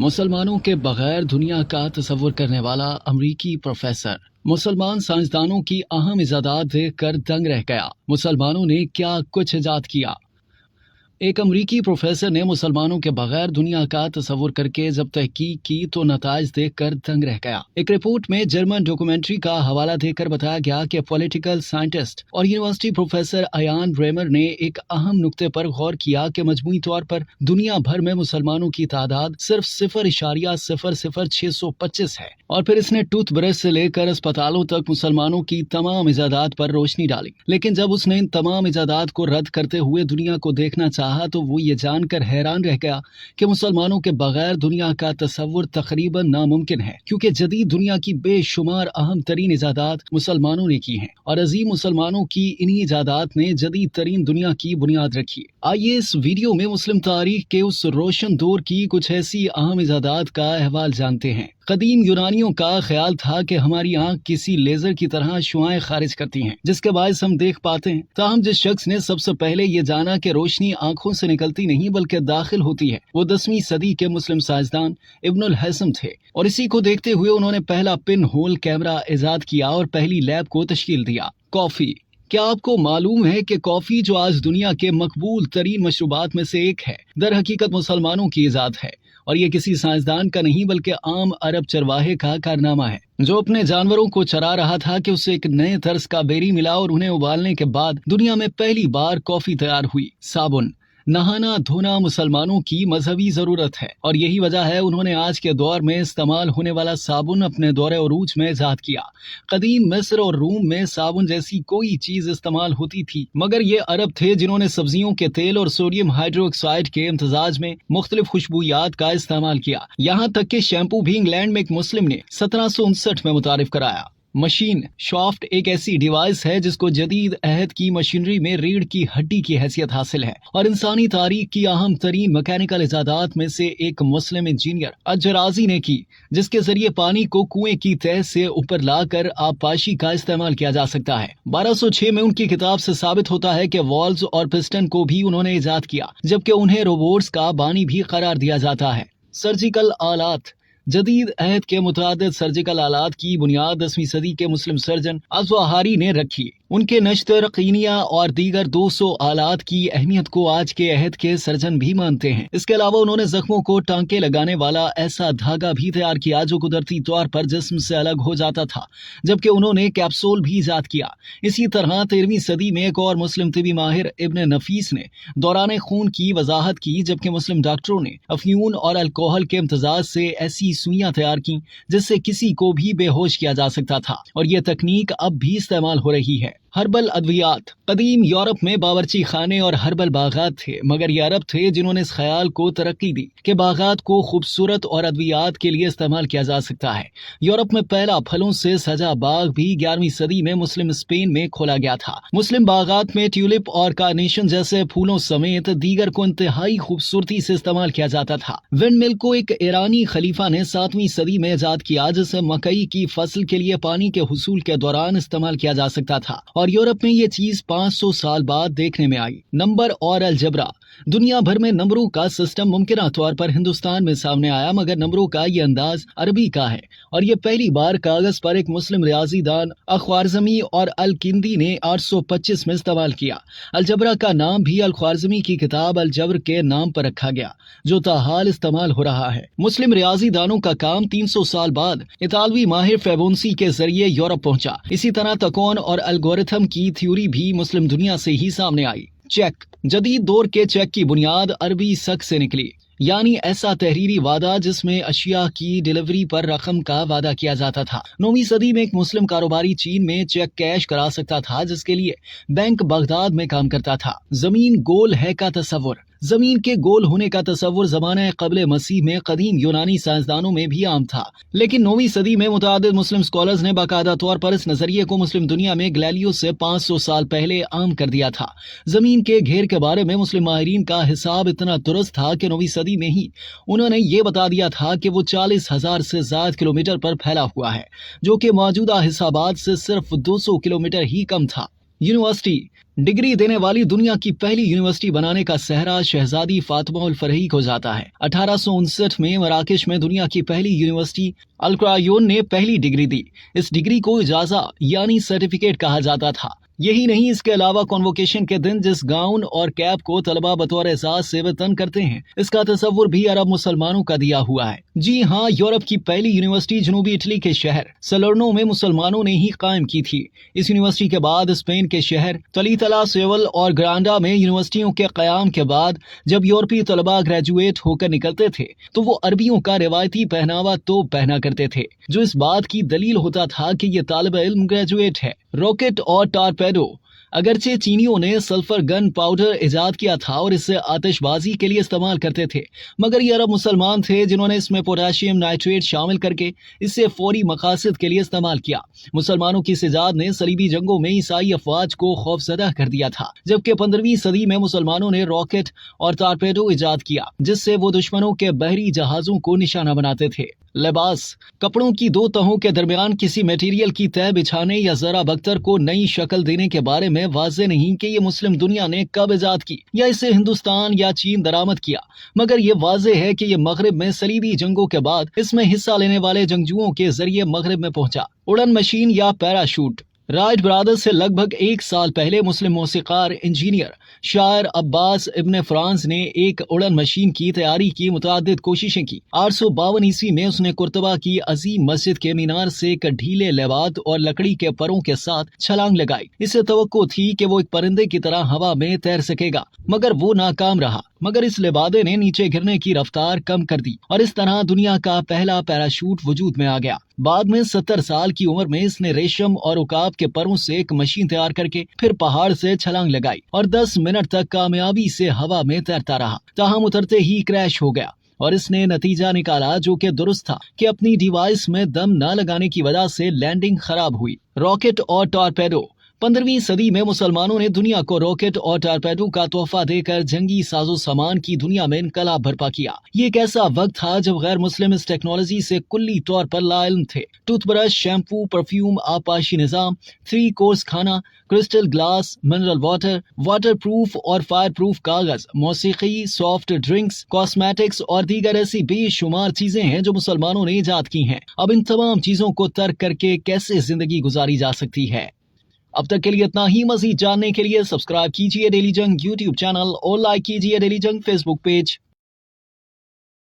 मुसलमानों के बगैर दुनिया का तसव्वुर करने वाला अमरीकी प्रोफेसर मुसलमान साइंसदानों की अहम इजादात देखकर दंग रह गया। मुसलमानों ने क्या कुछ इजाद किया। एक अमरीकी प्रोफेसर ने मुसलमानों के बगैर दुनिया का तसव्वुर करके जब तहकीक की तो नताइज देखकर दंग रह गया। एक रिपोर्ट में जर्मन डॉक्यूमेंट्री का हवाला देकर बताया गया कि पॉलिटिकल साइंटिस्ट और यूनिवर्सिटी प्रोफेसर अयान ब्रेमर ने एक अहम नुक्ते पर गौर किया कि मजमूई तौर पर दुनिया भर में मुसलमानों की तादाद सिर्फ 0.00625 है। और फिर इसने टूथ ब्रश से लेकर अस्पतालों तक मुसलमानों की तमाम इजादात पर रोशनी डाली। लेकिन जब उसने इन तमाम इजादात को रद्द करते हुए दुनिया को देखना चाहा तो वो ये जानकर हैरान रह गया कि मुसलमानों के बगैर दुनिया का तसव्वुर तकरीबन नामुमकिन है, क्योंकि जदीद दुनिया की बेशुमार अहम तरीन इजादात मुसलमानों ने की हैं और अजीम मुसलमानों की इन्हीं इजादात ने जदीद तरीन दुनिया की बुनियाद रखी है। आइए इस वीडियो में मुस्लिम तारीख के उस रोशन दौर की कुछ ऐसी अहम इजादात का अहवाल जानते हैं। कदीम यूनानियों का ख्याल था कि हमारी आंख किसी लेजर की तरह शुआएं खारिज करती हैं, जिसके बायस हम देख पाते हैं। ताहम जिस शख्स ने सबसे पहले ये जाना कि रोशनी आंखों से निकलती नहीं बल्कि दाखिल होती है, वो 10वीं सदी के मुस्लिम साइंसदान इब्नुल हैसम थे। और इसी को देखते हुए उन्होंने पहला पिन होल कैमरा इजाद किया और पहली लैब को तश्कील दिया। कॉफी। क्या आपको मालूम है कि कॉफी, जो आज दुनिया के मकबूल तरीन मशरूबात में से एक है, दर हकीकत मुसलमानों की इजाद है। और ये किसी साइंसदान का नहीं बल्कि आम अरब चरवाहे का कारनामा है, जो अपने जानवरों को चरा रहा था कि उसे एक नए तर्ज का बेरी मिला और उन्हें उबालने के बाद दुनिया में पहली बार कॉफी तैयार हुई। साबुन। नहाना धोना मुसलमानों की मजहबी जरूरत है और यही वजह है उन्होंने आज के दौर में इस्तेमाल होने वाला साबुन अपने दौरे उरूज में इजाद किया। कदीम मिस्र और रूम में साबुन जैसी कोई चीज इस्तेमाल होती थी, मगर ये अरब थे जिन्होंने सब्जियों के तेल और सोडियम हाइड्रोक्साइड के इम्तजाज में मुख्तलिफ खुशबूयात का इस्तेमाल किया। यहाँ तक कि शैम्पू भी इंग्लैंड में एक मुस्लिम ने 1759 में मुतारिफ कराया। मशीन। शाफ्ट एक ऐसी डिवाइस है जिसको जदीद अहद की मशीनरी में रीढ़ की हड्डी की हैसियत हासिल है और इंसानी तारीख की अहम तरीन मैकेनिकल इजादात में से एक मुस्लिम इंजीनियर अजराजी ने की, जिसके जरिए पानी को कुएं की तह से ऊपर लाकर आबपाशी का इस्तेमाल किया जा सकता है। 1206 में उनकी किताब से साबित होता है कि वॉल्व्स और पिस्टन को भी उन्होंने इजाद किया, जबकि उन्हें रोबोट्स का बानी भी करार दिया जाता है। सर्जिकल आलात। जदीद अहद के मुतादिद सर्जिकल आलात की बुनियाद 10वीं सदी के मुस्लिम सर्जन अज़्वाहारी ने रखी। उनके नश्तर कीनिया और दीगर 200 आलात की अहमियत को आज के अहद के सर्जन भी मानते हैं। इसके अलावा उन्होंने जख्मों को टांके लगाने वाला ऐसा धागा भी तैयार किया जो कुदरती तौर पर जिस्म से अलग हो जाता था, जबकि उन्होंने कैप्सूल भी ईजाद किया। इसी तरह 13वीं सदी में एक और मुस्लिम तिबी माहिर इब्न नफीस ने दौरान खून की वजाहत की, जबकि मुस्लिम डॉक्टरों ने अफ्यून और अल्कोहल के इम्तजाज से ऐसी सुइयां तैयार की जिससे किसी को भी बेहोश किया जा सकता था, और यह तकनीक अब भी इस्तेमाल हो रही है। हर्बल अद्वियात। कदीम यूरोप में बावर्ची खाने और हर्बल बागात थे, मगर ये अरब थे जिन्होंने इस ख्याल को तरक्की दी कि बागात को खूबसूरत और अद्वियात के लिए इस्तेमाल किया जा सकता है। यूरोप में पहला फलों से सजा बाग भी 11वीं सदी में मुस्लिम स्पेन में खोला गया था। मुस्लिम बागात में ट्यूलिप और कार्नेशन जैसे फूलों समेत दीगर को इंतहाई खूबसूरती से इस्तेमाल किया जाता था। विंड मिल को एक ईरानी खलीफा ने 7वीं सदी में इजाद किया, जिसे मकई की फसल के लिए पानी के हुसूल के दौरान इस्तेमाल किया जा सकता था, और यूरोप में ये चीज 500 साल बाद देखने में आई। नंबर और अलजबरा। दुनिया भर में नंबरों का सिस्टम मुमकिन तौर पर हिंदुस्तान में सामने आया, मगर नंबरों का ये अंदाज अरबी का है और ये पहली बार कागज पर एक मुस्लिम रियाजीदान अल-ख्वारिज़मी और अल-किंदी ने 825 में इस्तेमाल किया। अलजबरा का नाम भी अल-ख्वारिज़मी की किताब अल-जब्र के नाम पर रखा गया, जो ताहाल इस्तेमाल हो रहा है। मुस्लिम रियाजीदानों का काम 300 साल बाद इतालवी माहिर फेबोंसी के जरिए यूरोप पहुंचा। इसी तरह तकोन और एल्गोरिथम की थ्योरी भी मुस्लिम दुनिया से ही सामने आई। चेक। जदीद दौर के चेक की बुनियाद अरबी शक से निकली, यानी ऐसा तहरीरी वादा जिसमें अशिया की डिलीवरी पर रकम का वादा किया जाता था। 9वीं सदी में एक मुस्लिम कारोबारी चीन में चेक कैश करा सकता था, जिसके लिए बैंक बगदाद में काम करता था। जमीन गोल है का तस्वुर। जमीन के गोल होने का तस्वुर ज़माने क़ब्ल मसीह में कदीम यूनानी साइंसदानों में भी आम था, लेकिन 9वीं सदी में मुतादिद मुस्लिम स्कॉलर्स ने बाकायदा तौर पर इस नजरिए को मुस्लिम दुनिया में गैलीलियो से 500 साल पहले आम कर दिया था। जमीन के घेर के बारे में मुस्लिम माहिरीन का हिसाब इतना दुरुस्त था कि 9वीं सदी में ही उन्होंने ये बता दिया था कि वो 40,000 से ज्यादा किलोमीटर पर फैला हुआ है, जो कि मौजूदा हिसाबात से सिर्फ 200 किलोमीटर ही कम था। यूनिवर्सिटी डिग्री देने वाली दुनिया की पहली यूनिवर्सिटी बनाने का सहरा शहजादी फातिमा उल फरही को जाता है। 1859 में मराकेश में दुनिया की पहली यूनिवर्सिटी अल क्रायोन ने पहली डिग्री दी। इस डिग्री को इजाजा यानी सर्टिफिकेट कहा जाता था। यही नहीं, इसके अलावा कॉन्वोकेशन के दिन जिस गाउन और कैप को तलबा बतौर एजाज से वेतन करते हैं, इसका तस्वुर भी अरब मुसलमानों का दिया हुआ है। जी हाँ, यूरोप की पहली यूनिवर्सिटी जनूबी इटली के शहर सलर्नो में मुसलमानों ने ही कायम की थी। इस यूनिवर्सिटी के बाद स्पेन के शहर तलीतला, सेवल और ग्रांडा में यूनिवर्सिटियों के कयाम के बाद जब यूरोपीय तलबा ग्रेजुएट होकर निकलते थे तो वो अरबियों का रिवायती पहनावा तो पहना करते थे, जो इस बात की दलील होता था कि ये तालिब इल्म ग्रेजुएट है। रॉकेट और टॉर्पेडो अगरचे चीनियों ने सल्फर गन पाउडर इजाद किया था और इसे आतिशबाजी के लिए इस्तेमाल करते थे, मगर ये अरब मुसलमान थे जिन्होंने इसमें पोटेशियम नाइट्रेट शामिल करके इसे फौरी मकासद के लिए इस्तेमाल किया। मुसलमानों की इजाद ने सलीबी जंगों में ईसाई अफवाज को खौफजदा कर दिया था, जबकि 15वीं सदी में मुसलमानों ने रॉकेट और टॉर्पेडो इजाद किया, जिससे वो दुश्मनों के बहरी जहाजों को निशाना बनाते थे। लिबास कपड़ों की दो तहों के दरमियान किसी मटेरियल की तह बिछाने या जरा बख्तर को नई शक्ल देने के बारे में वाज़ेह नहीं कि ये मुस्लिम दुनिया ने कब इजाद की या इसे हिंदुस्तान या चीन दरामद किया, मगर ये वाज़ेह है कि ये मगरिब में सलीबी जंगों के बाद इसमें हिस्सा लेने वाले जंगजुओं के जरिए मगरिब में पहुंचा। उड़न मशीन या पैराशूट राइट ब्रदर्स से लगभग 1 साल पहले मुस्लिम मौसीकार, इंजीनियर, शायर अब्बास इब्ने फ्रांस ने एक उड़न मशीन की तैयारी की मुतअद्दिद कोशिशें की। 852 ईस्वी में उसने कुर्तबा की अजीम मस्जिद के मीनार से एक ढीले लेवाद और लकड़ी के परों के साथ छलांग लगाई। इसे तवक्को थी कि वो एक परिंदे की तरह हवा में तैर सकेगा, मगर वो नाकाम रहा। मगर इस लेबादे ने नीचे गिरने की रफ्तार कम कर दी और इस तरह दुनिया का पहला पैराशूट वजूद में आ गया। बाद में 70 साल की उम्र में इसने रेशम और उकाब के परों से एक मशीन तैयार करके फिर पहाड़ से छलांग लगाई और 10 मिनट तक कामयाबी से हवा में तैरता रहा। ताहम उतरते ही क्रैश हो गया और इसने नतीजा निकाला जो कि दुरुस्त था कि अपनी डिवाइस में दम न लगाने की वजह से लैंडिंग खराब हुई। रॉकेट और टॉर्पेडो 15वीं सदी में मुसलमानों ने दुनिया को रॉकेट और टॉर्पेडो का तोहफा देकर जंगी साजो सामान की दुनिया में इनकलाब बर्पा किया। ये एक ऐसा वक्त था जब गैर मुस्लिम इस टेक्नोलॉजी से कुल्ली तौर पर लाइल्म थे। टूथब्रश, शैम्पू, परफ्यूम, आपाशी निजाम, 3 कोर्स खाना, crystal glass, mineral water, water proof और फायर प्रूफ कागज, मौसीकी, सॉफ्ट ड्रिंक्स, कॉस्मेटिक्स और दीगर ऐसी बेशुमार चीजें हैं जो मुसलमानों ने इजाद की हैं। अब इन तमाम चीजों को तर्क करके कैसे जिंदगी गुजारी जा सकती है? अब तक के लिए इतना ही। मज़ीद जानने के लिए सब्सक्राइब कीजिए डेली जंग यूट्यूब चैनल और लाइक कीजिए डेली जंग फेसबुक पेज।